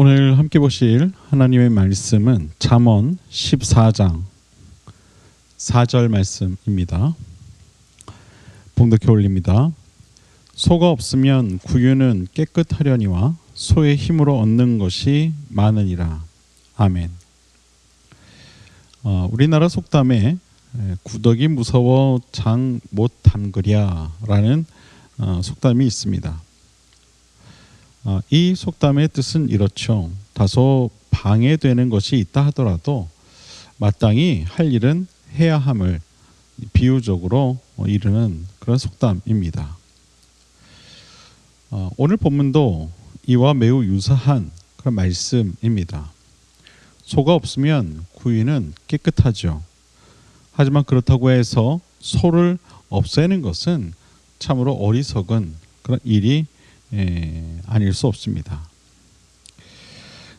오늘 함께 보실 하나님의 말씀은 잠언 14장 4절 말씀입니다. 봉독해 올립니다. 소가 없으면 구유는 깨끗하려니와 소의 힘으로 얻는 것이 많으니라. 아멘. 우리나라 속담에 구덕이 무서워 장 못 담그랴 라는 속담이 있습니다. 이 속담의 뜻은 이렇죠. 다소 방해되는 것이 있다 하더라도 마땅히 할 일은 해야 함을 비유적으로 이르는 그런 속담입니다. 오늘 본문도 이와 매우 유사한 그런 말씀입니다. 소가 없으면 구유는 깨끗하죠. 하지만 그렇다고 해서 소를 없애는 것은 참으로 어리석은 그런 일이 아닐 수 없습니다.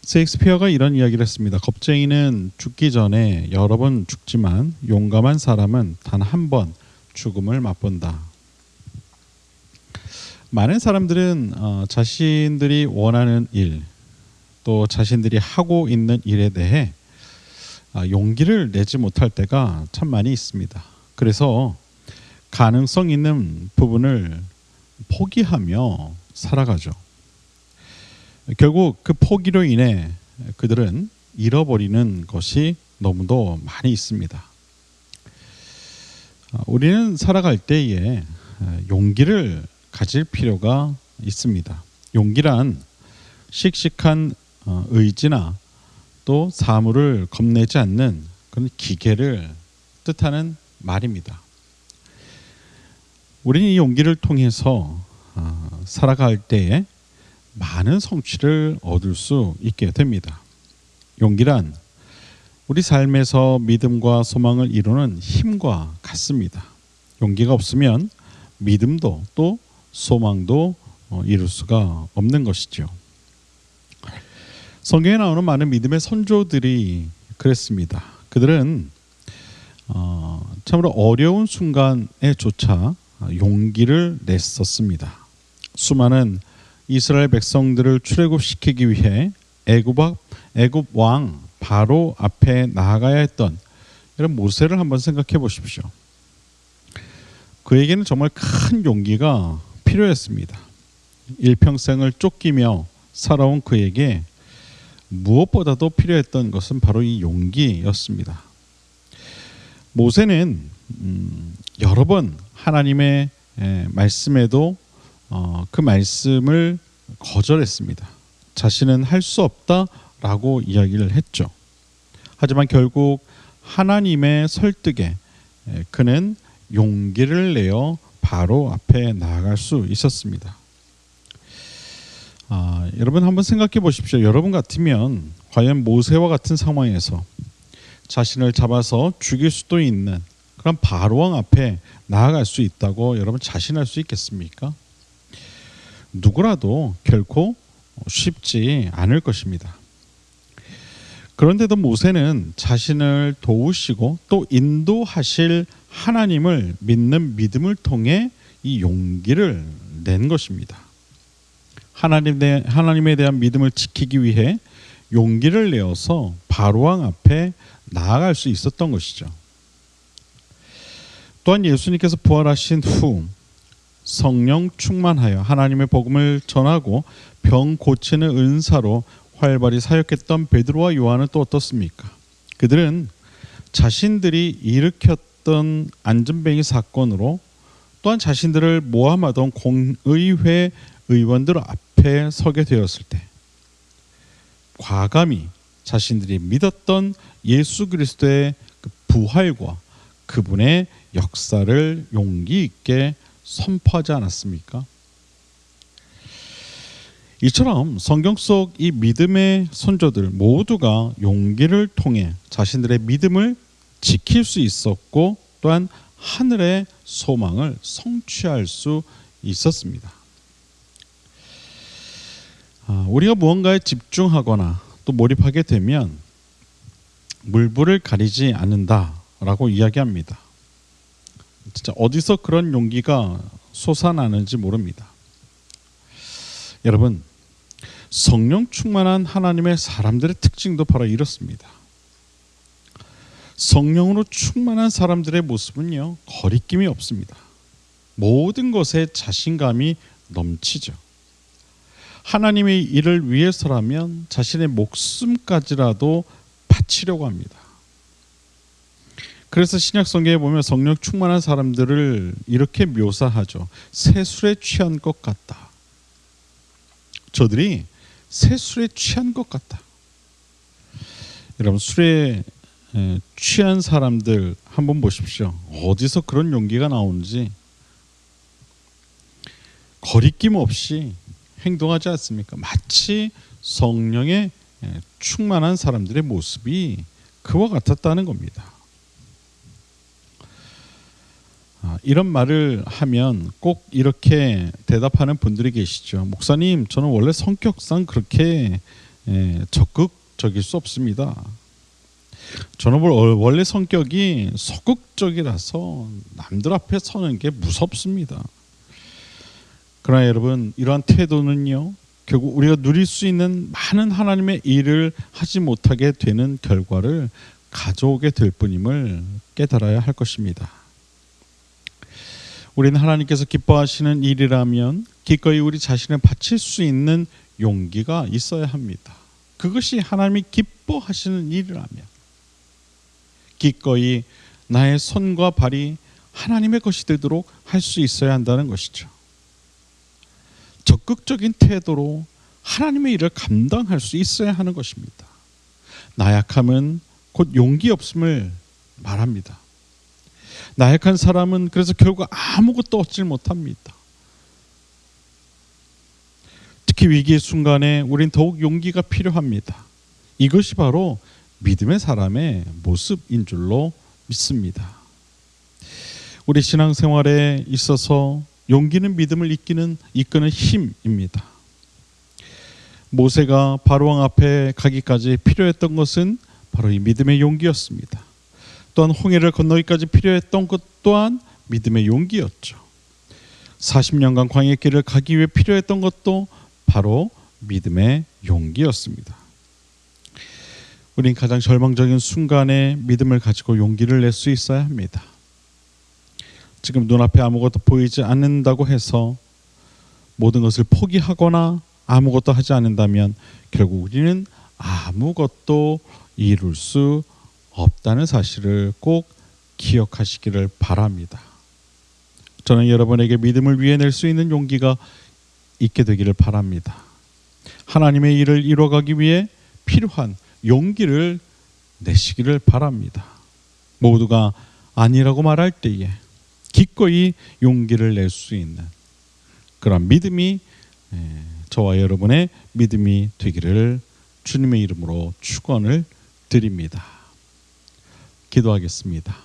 셰익스피어가 이런 이야기를 했습니다. 겁쟁이는 죽기 전에 여러 번 죽지만 용감한 사람은 단 한 번 죽음을 맛본다. 많은 사람들은 자신들이 원하는 일, 또 자신들이 하고 있는 일에 대해 용기를 내지 못할 때가 참 많이 있습니다. 그래서 가능성 있는 부분을 포기하며 살아가죠. 결국 그 포기로 인해 그들은 잃어버리는 것이 너무도 많이 있습니다. 우리는 살아갈 때에 용기를 가질 필요가 있습니다. 용기란 씩씩한 의지나 또 사물을 겁내지 않는 그런 기계를 뜻하는 말입니다. 우리는 이 용기를 통해서 살아갈 때에 많은 성취를 얻을 수 있게 됩니다. 용기란 우리 삶에서 믿음과 소망을 이루는 힘과 같습니다. 용기가 없으면 믿음도 또 소망도 이룰 수가 없는 것이죠. 성경에 나오는 많은 믿음의 선조들이 그랬습니다. 그들은 참으로 어려운 순간에조차 용기를 냈었습니다. 수많은 이스라엘 백성들을 출애굽시키기 위해 애굽 왕 바로 앞에 나아가야 했던 이런 모세를 한번 생각해 보십시오. 그에게는 정말 큰 용기가 필요했습니다. 일평생을 쫓기며 살아온 그에게 무엇보다도 필요했던 것은 바로 이 용기였습니다. 모세는 여러 번 하나님의 말씀에도 그 말씀을 거절했습니다. 자신은 할 수 없다라고 이야기를 했죠. 하지만 결국 하나님의 설득에 그는 용기를 내어 바로 앞에 나아갈 수 있었습니다. 여러분 한번 생각해 보십시오. 여러분 같으면 과연 모세와 같은 상황에서 자신을 잡아서 죽일 수도 있는 그런 바로왕 앞에 나아갈 수 있다고 여러분 자신할 수 있겠습니까? 누구라도 결코 쉽지 않을 것입니다. 그런데도 모세는 자신을 도우시고 또 인도하실 하나님을 믿는 믿음을 통해 이 용기를 낸 것입니다. 하나님에 대한 믿음을 지키기 위해 용기를 내어서 바로왕 앞에 나아갈 수 있었던 것이죠. 또한 예수님께서 부활하신 후 성령 충만하여 하나님의 복음을 전하고 병 고치는 은사로 활발히 사역했던 베드로와 요한은 또 어떻습니까? 그들은 자신들이 일으켰던 안전뱅이 사건으로 또한 자신들을 모함하던 공의회 의원들 앞에 서게 되었을 때 과감히 자신들이 믿었던 예수 그리스도의 그 부활과 그분의 역사를 용기 있게 선포하지 않았습니까? 이처럼 성경 속 이 믿음의 선조들 모두가 용기를 통해 자신들의 믿음을 지킬 수 있었고 또한 하늘의 소망을 성취할 수 있었습니다. 우리가 무언가에 집중하거나 또 몰입하게 되면 물불을 가리지 않는다라고 이야기합니다. 진짜 어디서 그런 용기가 솟아나는지 모릅니다. 여러분, 성령 충만한 하나님의 사람들의 특징도 바로 이렇습니다. 성령으로 충만한 사람들의 모습은요, 거리낌이 없습니다. 모든 것에 자신감이 넘치죠. 하나님의 일을 위해서라면 자신의 목숨까지라도 바치려고 합니다. 그래서 신약 성경에 보면 성령 충만한 사람들을 이렇게 묘사하죠. 새술에 취한 것 같다. 저들이 새술에 취한 것 같다. 여러분, 술에 취한 사람들 한번 보십시오. 어디서 그런 용기가 나오는지 거리낌 없이 행동하지 않습니까? 마치 성령에 충만한 사람들의 모습이 그와 같았다는 겁니다. 이런 말을 하면 꼭 이렇게 대답하는 분들이 계시죠. 목사님, 저는 원래 성격상 그렇게 적극적일 수 없습니다. 저는 원래 성격이 소극적이라서 남들 앞에 서는 게 무섭습니다. 그러나 여러분, 이러한 태도는요, 결국 우리가 누릴 수 있는 많은 하나님의 일을 하지 못하게 되는 결과를 가져오게 될 뿐임을 깨달아야 할 것입니다. 우리는 하나님께서 기뻐하시는 일이라면 기꺼이 우리 자신을 바칠 수 있는 용기가 있어야 합니다. 그것이 하나님이 기뻐하시는 일이라면 기꺼이 나의 손과 발이 하나님의 것이 되도록 할 수 있어야 한다는 것이죠. 적극적인 태도로 하나님의 일을 감당할 수 있어야 하는 것입니다. 나약함은 곧 용기 없음을 말합니다. 나약한 사람은 그래서 결국 아무것도 얻질 못합니다. 특히 위기의 순간에 우린 더욱 용기가 필요합니다. 이것이 바로 믿음의 사람의 모습인 줄로 믿습니다. 우리 신앙생활에 있어서 용기는 믿음을 이끄는 힘입니다. 모세가 바로왕 앞에 가기까지 필요했던 것은 바로 이 믿음의 용기였습니다. 또한 홍해를 건너기까지 필요했던 것 또한 믿음의 용기였죠. 40년간 광야 길을 가기 위해 필요했던 것도 바로 믿음의 용기였습니다. 우린 가장 절망적인 순간에 믿음을 가지고 용기를 낼 수 있어야 합니다. 지금 눈앞에 아무것도 보이지 않는다고 해서 모든 것을 포기하거나 아무것도 하지 않는다면 결국 우리는 아무것도 이룰 수 없다는 사실을 꼭 기억하시기를 바랍니다. 저는 여러분에게 믿음을 위해 낼 수 있는 용기가 있게 되기를 바랍니다. 하나님의 일을 이뤄가기 위해 필요한 용기를 내시기를 바랍니다. 모두가 아니라고 말할 때에 기꺼이 용기를 낼 수 있는 그런 믿음이 저와 여러분의 믿음이 되기를 주님의 이름으로 축원을 드립니다. 기도하겠습니다.